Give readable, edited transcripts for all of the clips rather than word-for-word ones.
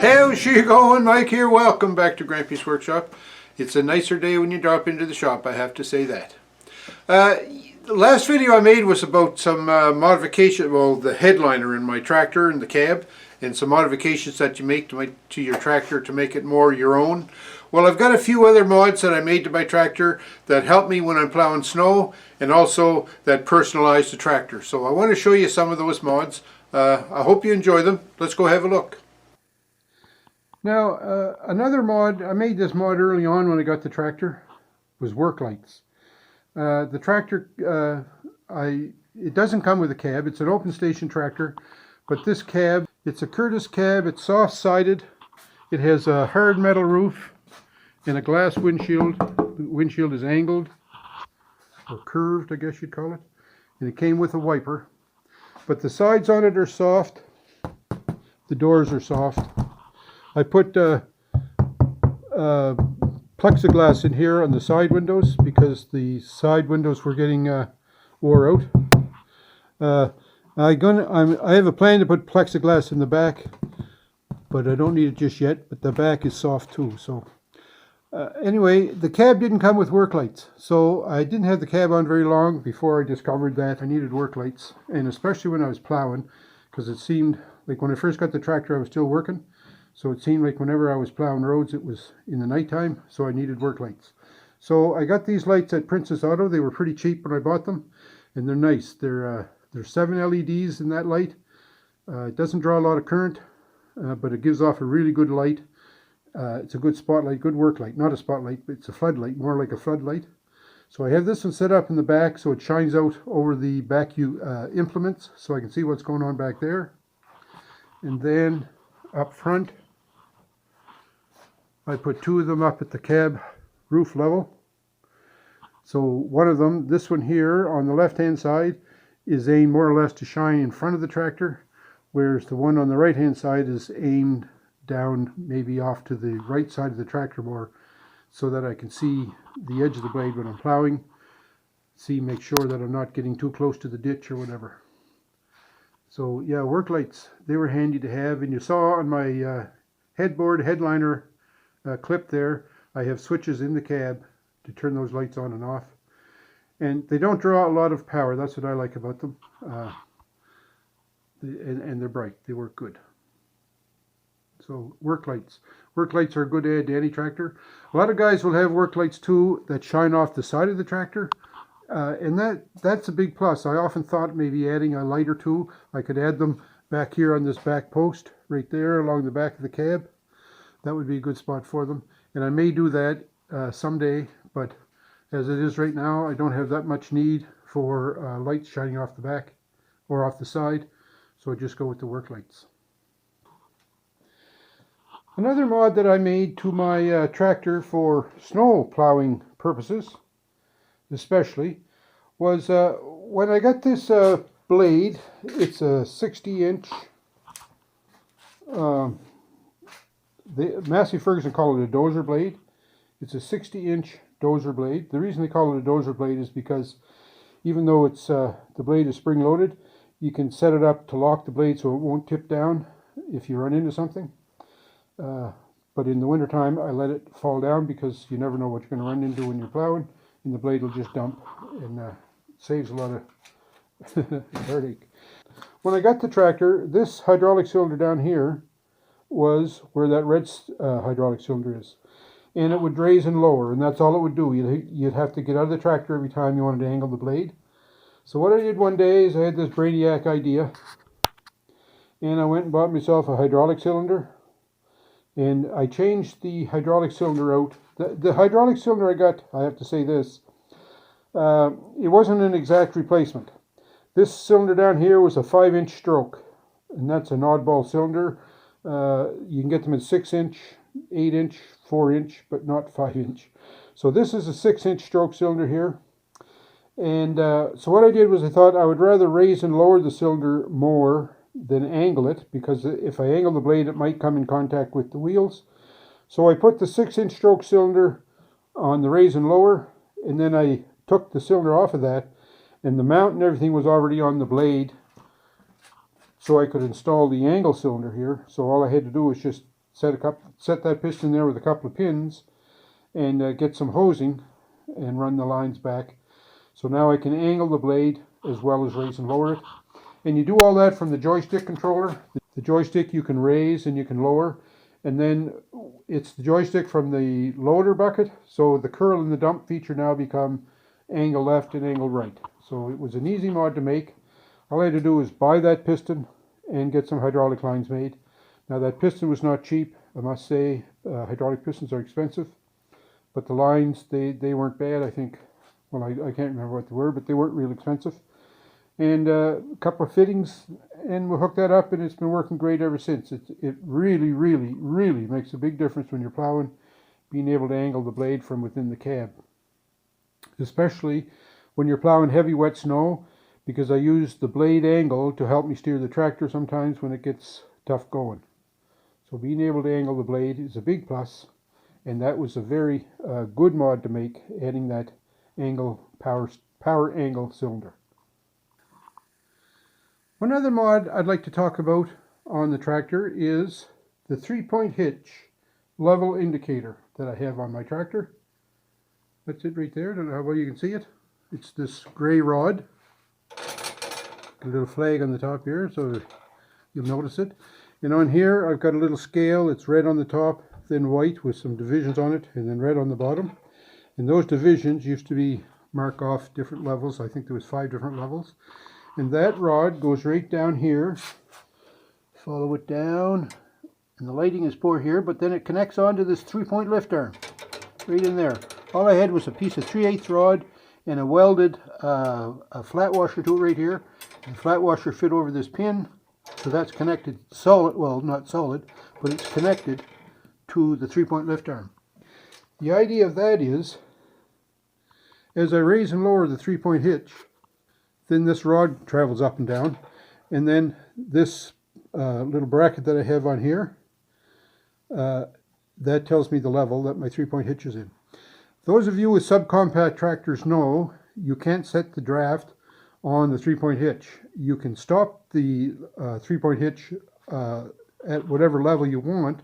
How's she going? Mike here. Welcome back to Grampie's Workshop. It's a nicer day when you drop into the shop, I have to say that. The last video I made was about some modification, well, the headliner in my tractor and the cab, and some modifications that you make to your tractor to make it more your own. Well, I've got a few other mods that I made to my tractor that help me when I'm plowing snow, and also that personalize the tractor. So I want to show you some of those mods. I hope you enjoy them. Let's go have a look. Now, another mod, I made this mod early on when I got the tractor, was work lights. The tractor, it doesn't come with a cab. It's an open station tractor, but this cab, it's a Curtis cab. It's soft-sided. It has a hard metal roof and a glass windshield. The windshield is angled, or curved, I guess you'd call it. And it came with a wiper. But the sides on it are soft. The doors are soft. I put plexiglass in here on the side windows because the side windows were getting wore out. I have a plan to put plexiglass in the back, but I don't need it just yet. But the back is soft too. So anyway, the cab didn't come with work lights, so I didn't have the cab on very long before I discovered that I needed work lights, and especially when I was plowing, because it seemed like when I first got the tractor I was still working. So it seemed like whenever I was plowing roads, it was in the nighttime, so I needed work lights. So I got these lights at Princess Auto. They were pretty cheap when I bought them, and they're nice. There's 7 LEDs in that light. It doesn't draw a lot of current, but it gives off a really good light. It's a good spotlight, good work light. Not a spotlight, but it's a floodlight, more like a floodlight. So I have this one set up in the back so it shines out over the back implements so I can see what's going on back there. And then up front, I put 2 of them up at the cab roof level. So one of them, this one here on the left hand side, is aimed more or less to shine in front of the tractor, whereas the one on the right hand side is aimed down maybe off to the right side of the tractor more, so that I can see the edge of the blade when I'm plowing, make sure that I'm not getting too close to the ditch or whatever. So yeah, work lights, they were handy to have, and you saw on my headliner clip there, I have switches in the cab to turn those lights on and off. And they don't draw a lot of power, that's what I like about them. And they're bright, they work good. So work lights. Work lights are a good add to any tractor. A lot of guys will have work lights too that shine off the side of the tractor. And that's a big plus. I often thought maybe adding a light or two. I could add them back here on this back post, right there along the back of the cab. That would be a good spot for them. And I may do that someday, but as it is right now, I don't have that much need for lights shining off the back or off the side. So I just go with the work lights. Another mod that I made to my tractor for snow plowing purposes, especially, was when I got this blade. It's a 60-inch. The Massey Ferguson call it a Dozer Blade. It's a 60-inch Dozer Blade. The reason they call it a Dozer Blade is because even though it's the blade is spring-loaded, you can set it up to lock the blade so it won't tip down if you run into something. But in the wintertime, I let it fall down because you never know what you're going to run into when you're plowing, and the blade will just dump, and saves a lot of heartache. When I got the tractor, this hydraulic cylinder down here was where that red hydraulic cylinder is, and it would raise and lower, and that's all it would do. You'd have to get out of the tractor every time you wanted to angle the blade. So what I did one day is I had this brainiac idea, and I went and bought myself a hydraulic cylinder. And I changed the hydraulic cylinder out. The hydraulic cylinder I got, I have to say this, it wasn't an exact replacement. This cylinder down here was a 5-inch stroke, and that's an oddball cylinder. You can get them in 6-inch, 8-inch, 4-inch, but not 5-inch. So this is a 6-inch stroke cylinder here. And so what I did was I thought I would rather raise and lower the cylinder more than angle it, because if I angle the blade it might come in contact with the wheels. So I put the 6-inch stroke cylinder on the raise and lower, and then I took the cylinder off of that, and the mount and everything was already on the blade, so I could install the angle cylinder here. So all I had to do was just set that piston there with a couple of pins and get some hosing and run the lines back. So now I can angle the blade as well as raise and lower it. And you do all that from the joystick controller. The joystick you can raise and you can lower. And then it's the joystick from the loader bucket. So the curl and the dump feature now become angle left and angle right. So it was an easy mod to make. All I had to do was buy that piston and get some hydraulic lines made. Now that piston was not cheap, I must say. Hydraulic pistons are expensive. But the lines, they weren't bad, I think. Well, I can't remember what they were, but they weren't real expensive. And a couple of fittings, and we hooked that up, and it's been working great ever since. It really, really, really makes a big difference when you're plowing, being able to angle the blade from within the cab. Especially when you're plowing heavy wet snow, because I use the blade angle to help me steer the tractor sometimes when it gets tough going. So being able to angle the blade is a big plus, and that was a very good mod to make, adding that power angle cylinder. One other mod I'd like to talk about on the tractor is the 3-point hitch level indicator that I have on my tractor. That's it right there. I don't know how well you can see it. It's this gray rod. A little flag on the top here, so you'll notice it. And on here I've got a little scale. It's red on the top, then white with some divisions on it, and then red on the bottom. And those divisions used to mark off different levels. I think there was 5 different levels. And that rod goes right down here. Follow it down. And the lighting is poor here, but then it connects onto this 3-point lift arm. Right in there. All I had was a piece of 3/8 rod and a welded a flat washer to it right here. And the flat washer fit over this pin. So that's connected solid, well not solid, but it's connected to the 3-point lift arm. The idea of that is, as I raise and lower the 3-point hitch, then this rod travels up and down, and then this little bracket that I have on here, that tells me the level that my 3-point hitch is in. Those of you with subcompact tractors know you can't set the draft on the 3-point hitch. You can stop the 3-point hitch at whatever level you want,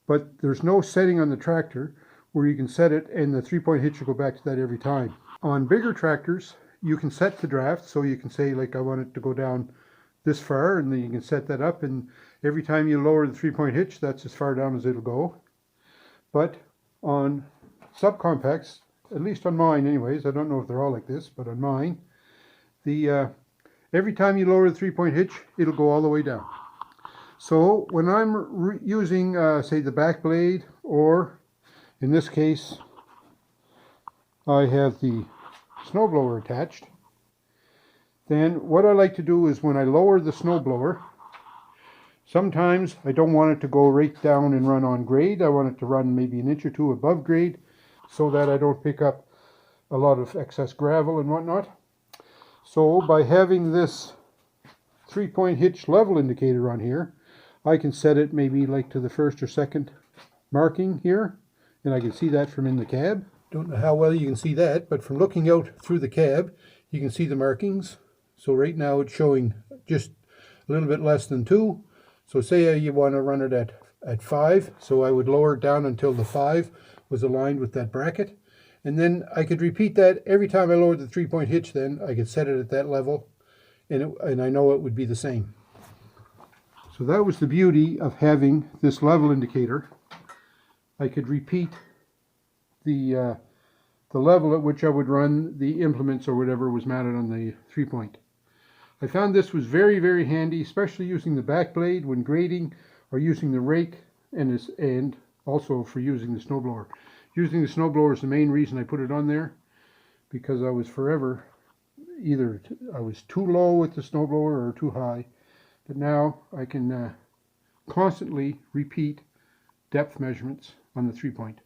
but there's no setting on the tractor where you can set it and the 3-point hitch will go back to that every time. On bigger tractors, you can set the draft, so you can say, like, I want it to go down this far, and then you can set that up, and every time you lower the 3-point hitch, that's as far down as it'll go. But on subcompacts, at least on mine anyways, I don't know if they're all like this, but on mine, every time you lower the 3-point hitch, it'll go all the way down. So when I'm using, say, the back blade, or in this case, I have the snowblower attached, then what I like to do is when I lower the snowblower, sometimes I don't want it to go right down and run on grade. I want it to run maybe an inch or two above grade so that I don't pick up a lot of excess gravel and whatnot. So by having this 3-point hitch level indicator on here, I can set it maybe like to the first or second marking here, and I can see that from in the cab. Don't know how well you can see that, but from looking out through the cab, you can see the markings. So right now it's showing just a little bit less than 2. So say you want to run it at 5, so I would lower it down until the 5 was aligned with that bracket. And then I could repeat that every time I lowered the 3-point hitch. Then I could set it at that level, and I know it would be the same. So that was the beauty of having this level indicator. I could repeat the level at which I would run the implements or whatever was mounted on the 3-point. I found this was very, very handy, especially using the back blade when grading, or using the rake, and also for using the snowblower. Using the snowblower is the main reason I put it on there, because I was forever either I was too low with the snowblower or too high. But now I can constantly repeat depth measurements on the 3-point.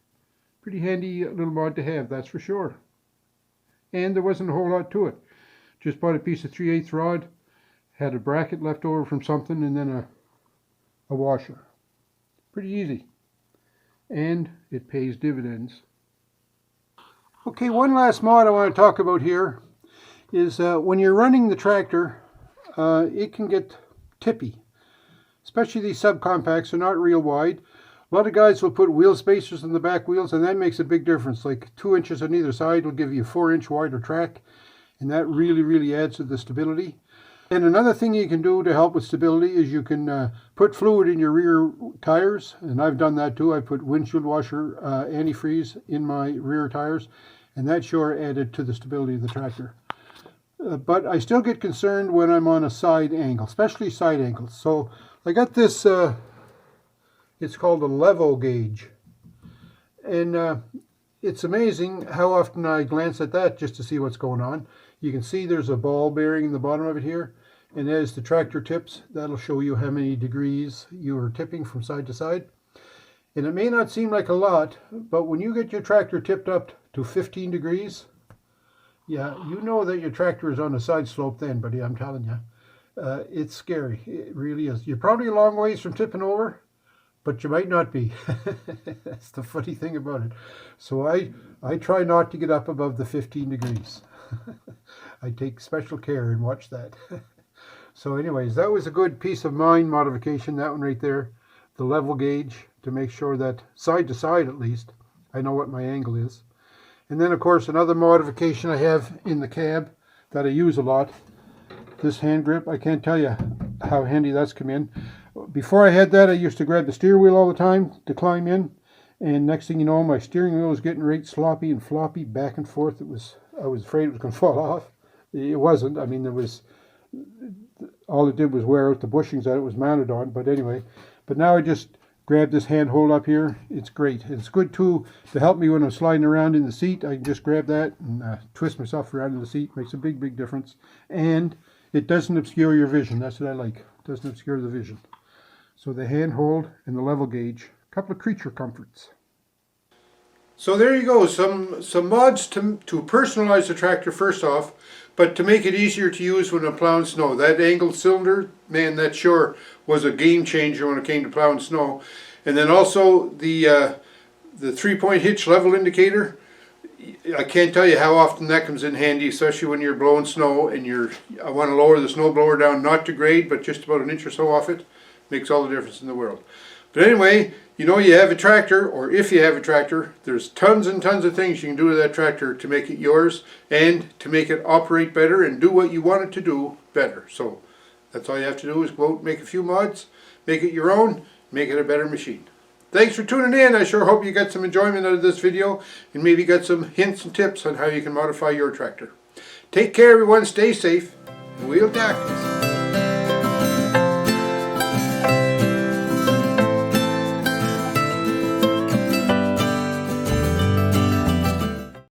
Pretty handy little mod to have, that's for sure. And there wasn't a whole lot to it. Just bought a piece of 3/8 rod, had a bracket left over from something, and then a washer. Pretty easy. And it pays dividends. Okay, one last mod I want to talk about here is when you're running the tractor, it can get tippy. Especially these subcompacts are not real wide. A lot of guys will put wheel spacers in the back wheels, and that makes a big difference. Like 2 inches on either side will give you a 4-inch wider track, and that really adds to the stability. And another thing you can do to help with stability is you can put fluid in your rear tires, and I've done that too. I put windshield washer antifreeze in my rear tires, and that sure added to the stability of the tractor. But I still get concerned when I'm on a side angle, especially side angles. So I got this, it's called a level gauge. And it's amazing how often I glance at that just to see what's going on. You can see there's a ball bearing in the bottom of it here. And as the tractor tips, that'll show you how many degrees you are tipping from side to side. And it may not seem like a lot, but when you get your tractor tipped up to 15 degrees, yeah, you know that your tractor is on a side slope then, buddy, I'm telling you. It's scary. It really is. You're probably a long ways from tipping over, but you might not be. That's the funny thing about it. So I try not to get up above the 15 degrees. I take special care and watch that. So anyways, that was a good peace of mind modification, that one right there. The level gauge, to make sure that side to side at least, I know what my angle is. And then of course another modification I have in the cab that I use a lot, this hand grip. I can't tell you how handy that's come in. Before I had that, I used to grab the steering wheel all the time to climb in, and next thing you know, my steering wheel was getting right sloppy and floppy back and forth. I was afraid it was going to fall off. It wasn't. I mean, all it did was wear out the bushings that it was mounted on. But anyway, but now I just grab this handhold up here. It's great. It's good too to help me when I'm sliding around in the seat. I can just grab that and twist myself around in the seat. Makes a big difference. And it doesn't obscure your vision. That's what I like. It doesn't obscure the vision. So the handhold and the level gauge, a couple of creature comforts. So there you go, some mods to personalize the tractor first off, but to make it easier to use when I'm plowing snow. That angled cylinder, man, that sure was a game changer when it came to plowing snow. And then also the 3-point hitch level indicator. I can't tell you how often that comes in handy, especially when you're blowing snow and I want to lower the snow blower down, not to grade, but just about an inch or so off it. Makes all the difference in the world. But anyway, you know you have a tractor, or if you have a tractor, there's tons and tons of things you can do to that tractor to make it yours and to make it operate better and do what you want it to do better. So that's all you have to do is go out and make a few mods, make it your own, make it a better machine. Thanks for tuning in. I sure hope you got some enjoyment out of this video and maybe got some hints and tips on how you can modify your tractor. Take care everyone, stay safe, and we'll talk.